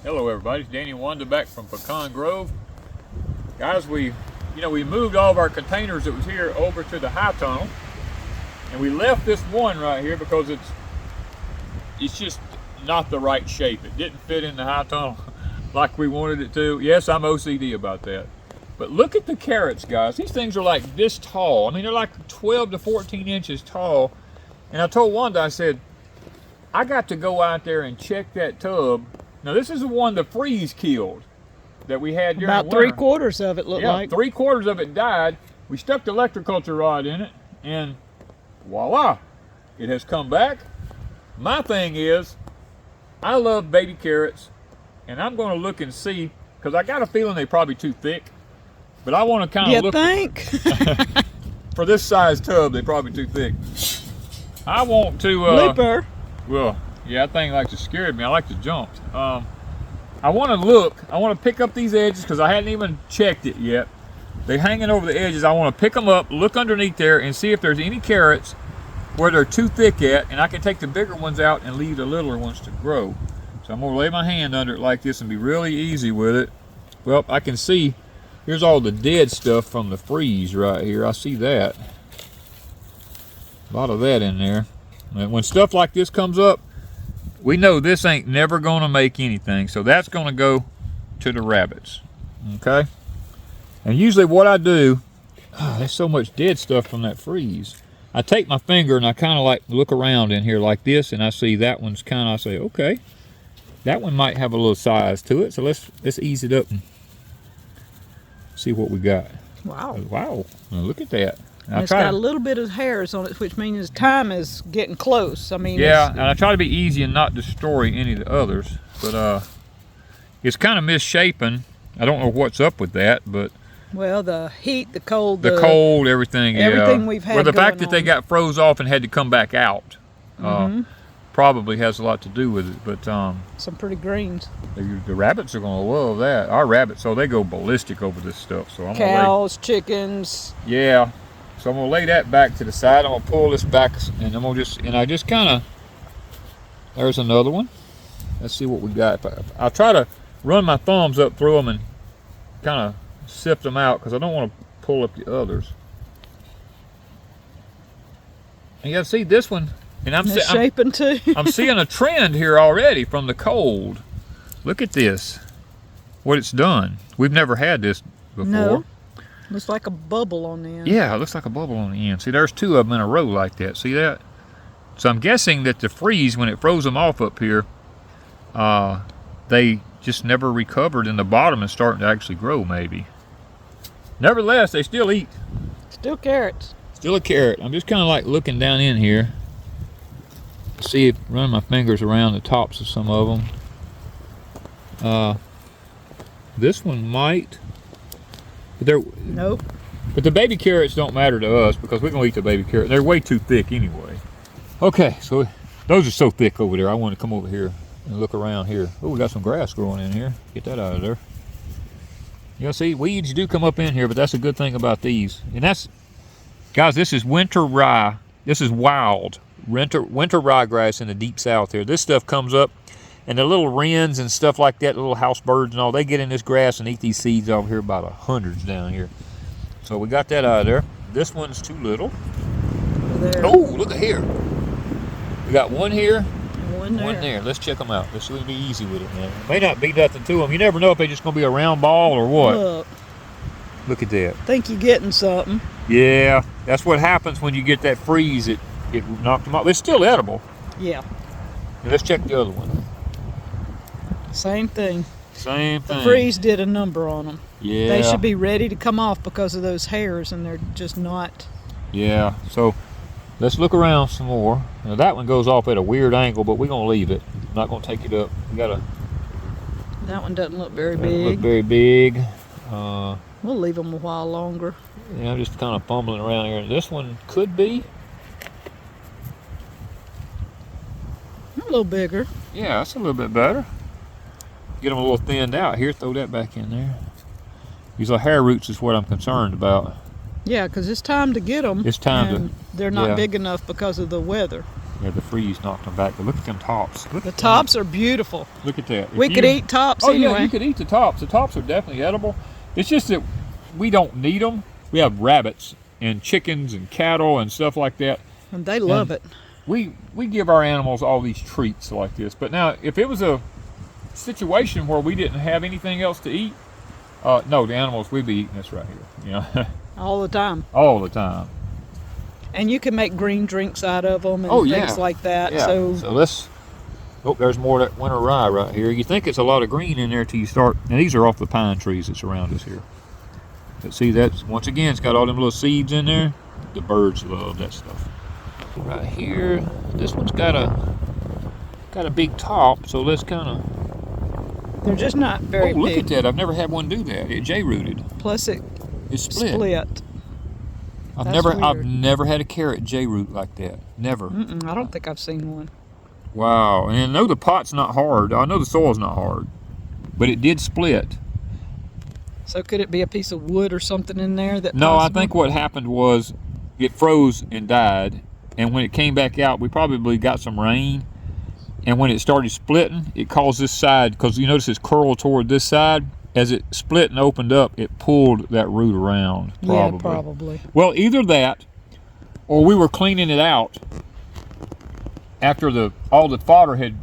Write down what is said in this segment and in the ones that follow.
Hello everybody, it's Danny and Wanda back from Pecan Grove. Guys, we moved all of our containers that was here over to the high tunnel. And we left this one right here because it's just not the right shape. It didn't fit in the high tunnel like we wanted it to. Yes, I'm OCD about that. But look at the carrots, guys. These things are like this tall. I mean, they're like 12 to 14 inches tall. And I told Wanda, I said, I got to go out there and check that tub. Now this is the one the freeze killed that we had during about winter. 3/4 of it looked like. 3/4 of it died. We stuck the electroculture rod in it, and voila, it has come back. My thing is, I love baby carrots, and I'm going to look and see, because I got a feeling they're probably too thick, but I want to kind of look. You think? For this size tub, they're probably too thick. I want to. Blooper. Well, yeah, that thing likes to scare me. I like to jump. I want to look. I want to pick up these edges because I hadn't even checked it yet. They're hanging over the edges. I want to pick them up, look underneath there, and see if there's any carrots where they're too thick at, and I can take the bigger ones out and leave the littler ones to grow. So I'm going to lay my hand under it like this and be really easy with it. Well, I can see here's all the dead stuff from the freeze right here. I see that. A lot of that in there. And when stuff like this comes up, we know this ain't never going to make anything. So that's going to go to the rabbits. Okay? And usually what I do, there's so much dead stuff from that freeze. I take my finger and I kind of like look around in here like this, and I see that one's kind of, I say, okay, that one might have a little size to it. So let's ease it up and see what we got. Wow. Wow. Now look at that. It's got a little bit of hairs on it, which means time is getting close. I mean, yeah, and I try to be easy and not destroy any of the others, but it's kind of misshapen. I don't know what's up with that, but well, the heat, the cold, everything, everything we've had. Well, the fact on. that they got froze off and had to come back out probably has a lot to do with it. But some pretty greens. The rabbits are gonna love that. Our rabbits, so they go ballistic over this stuff. So I'm cows, chickens. Yeah. So I'm gonna lay that back to the side. I'm gonna pull this back, and I just kind of. There's another one. Let's see what we got. I'll try to run my thumbs up through them and kind of sift them out because I don't want to pull up the others. And you gotta see this one, and I'm shaping too. I'm seeing a trend here already from the cold. Look at this. What it's done. We've never had this before. No. Looks like a bubble on the end. Yeah, it looks like a bubble on the end. See, there's two of them in a row like that. See that? So I'm guessing that the freeze, when it froze them off up here, they just never recovered, and the bottom is starting to actually grow maybe. Nevertheless, they still eat. Still carrots. Still a carrot. I'm just kind of like looking down in here. See, run my fingers around the tops of some of them. This one might. Nope. But the baby carrots don't matter to us because we're going to eat the baby carrot. They're way too thick anyway. Okay, so those are so thick over there. I want to come over here and look around here. Oh, we got some grass growing in here. Get that out of there. You know, see, weeds do come up in here, but that's a good thing about these. And that's, guys, this is winter rye. This is wild winter ryegrass in the deep south here. This stuff comes up, and the little wrens and stuff like that, little house birds and all, they get in this grass and eat these seeds over here by the hundreds down here. So we got that out of there. This one's too little. There. Oh, look at here. We got one here, one there. Let's check them out. Let's be easy with it, man. May not be nothing to them. You never know if they're just going to be a round ball or what. Look at that. Think you're getting something. Yeah, that's what happens when you get that freeze. It knocked them off. It's still edible. Yeah. And let's check the other one. Same thing. Same thing. The freeze did a number on them. Yeah. They should be ready to come off because of those hairs, and they're just not. Yeah. So let's look around some more. Now that one goes off at a weird angle, but we're gonna leave it. I'm not gonna take it up. We gotta. That one doesn't look very Doesn't big. look very big. We'll leave them a while longer. Yeah, I'm just kind of fumbling around here. This one could be. A little bigger. Yeah, that's a little bit better. Get them a little thinned out. Here, throw that back in there. These little hair roots is what I'm concerned about. Yeah, because it's time to get them. It's time to. They're not big enough because of the weather. Yeah, the freeze knocked them back. But look at them tops. Look The tops are beautiful. Look at that. We could eat tops Oh anyway. yeah, you could eat the tops. The tops are definitely edible. It's just that we don't need them. We have rabbits and chickens and cattle and stuff like that. And they love it. We give our animals all these treats like this. But now, if it was a situation where we didn't have anything else to eat, no, the animals, we'd be eating this right here. You know, All the time. all the time. And you can make green drinks out of them and things like that. Yeah. So let's. Oh, there's more of that winter rye right here. You think it's a lot of green in there till you start. And these are off the pine trees that's around us here. But see, that's once again, it's got all them little seeds in there. The birds love that stuff. Right here, this one's got a big top, so let's kind of. they're just not very Oh, look big. at that! I've never had one do that. It J-rooted. Plus it It's split. split. I've That's weird. never had a carrot J-root like that. Never. I don't think I've seen one. Wow. And I know the pot's not hard. I know the soil's not hard, but it did split. So could it be a piece of wood or something in there that? No, I possibly- think what happened was it froze and died, and when it came back out, we probably got some rain, and when it started splitting, it caused this side, because you notice it's curled toward this side. As it split and opened up, it pulled that root around. Probably. Yeah, probably. Well, either that, or we were cleaning it out after all the fodder had.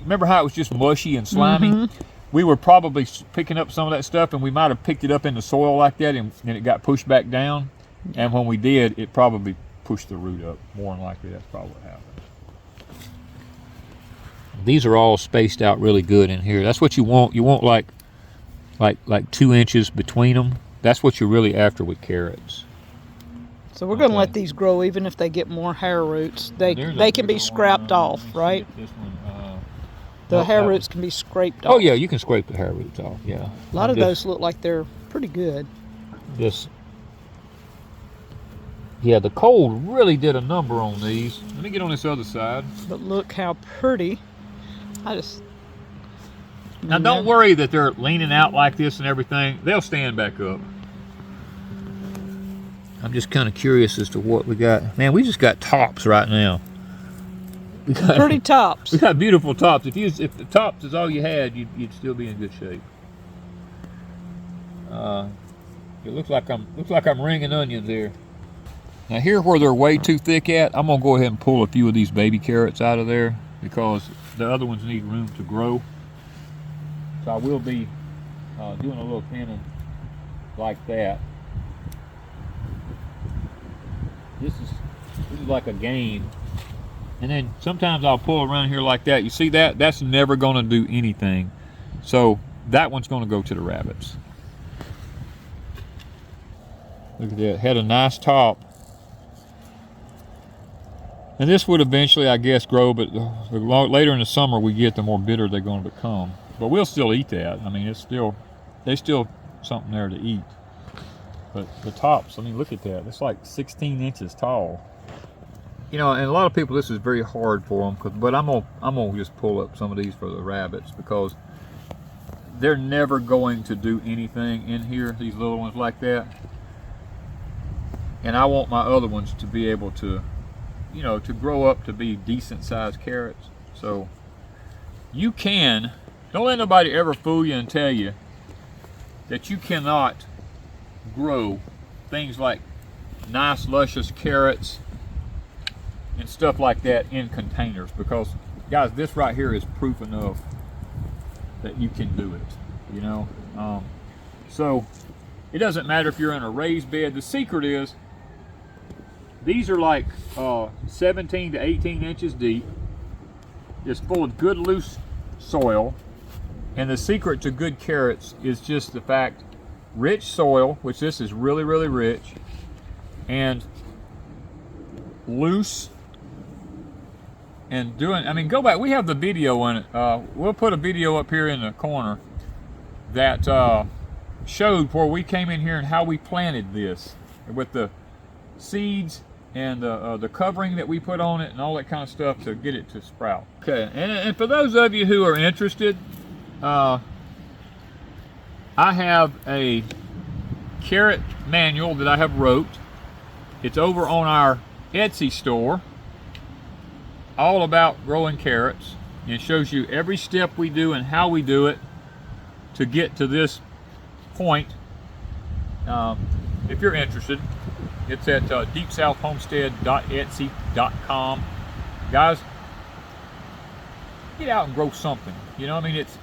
Remember how it was just mushy and slimy? We were probably picking up some of that stuff, and we might have picked it up in the soil like that, and it got pushed back down. And when we did, it probably pushed the root up. More than likely, that's probably what happened. These are all spaced out really good in here. That's what you want. You want like 2 inches between them. That's what you're really after with carrots. So we're going to Okay. let these grow, even if they get more hair roots. They There's a can be bigger scrapped one. off, Let me see right? if this one, The nope, hair that roots can be scraped off. Oh yeah, you can scrape the hair roots off. Yeah. A lot of those look like they're pretty good. Yeah, the cold really did a number on these. Let me get on this other side. But look how pretty. Now don't worry that they're leaning out like this and everything. They'll stand back up. I'm just kind of curious as to what we got. Man, we just got tops right now. We got, Pretty tops. we got beautiful tops. If the tops is all you had, you'd still be in good shape. It looks like I'm ringing onions here. Now here where they're way too thick at, I'm gonna go ahead and pull a few of these baby carrots out of there because the other ones need room to grow. So I will be doing a little thinning like that. This is like a game. And then sometimes I'll pull around here like that. You see that? That's never gonna do anything. So that one's gonna go to the rabbits. Look at that, had a nice top. And this would eventually, I guess, grow, but the later in the summer we get, the more bitter they're going to become. But we'll still eat that. I mean, there's still something there to eat. But the tops, I mean, look at that. It's like 16 inches tall. You know, and a lot of people, this is very hard for them. But I'm gonna just pull up some of these for the rabbits because they're never going to do anything in here. These little ones like that. And I want my other ones to be able to, you know, to grow up to be decent sized carrots. So you can, don't let nobody ever fool you and tell you that you cannot grow things like nice luscious carrots and stuff like that in containers, because guys, this right here is proof enough that you can do it, you know. So it doesn't matter if you're in a raised bed. The secret is these are like 17 to 18 inches deep. It's full of good loose soil. And the secret to good carrots is just the fact, rich soil, which this is really, really rich, and loose, and doing, I mean, go back, we have the video on it. We'll put a video up here in the corner that showed where we came in here and how we planted this with the seeds and the covering that we put on it and all that kind of stuff to get it to sprout. Okay, and for those of you who are interested, I have a carrot manual that I have wrote. It's over on our Etsy store. all about growing carrots. It shows you every step we do and how we do it to get to this point. If you're interested, it's at deepsouthhomestead.etsy.com. Guys, get out and grow something. You know, I mean, it's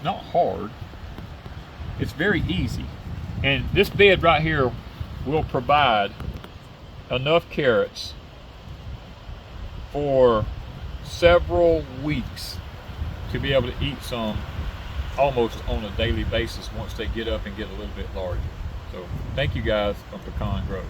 not hard. It's very easy. And this bed right here will provide enough carrots for several weeks to be able to eat some almost on a daily basis once they get up and get a little bit larger. So thank you guys from Pecan Grove.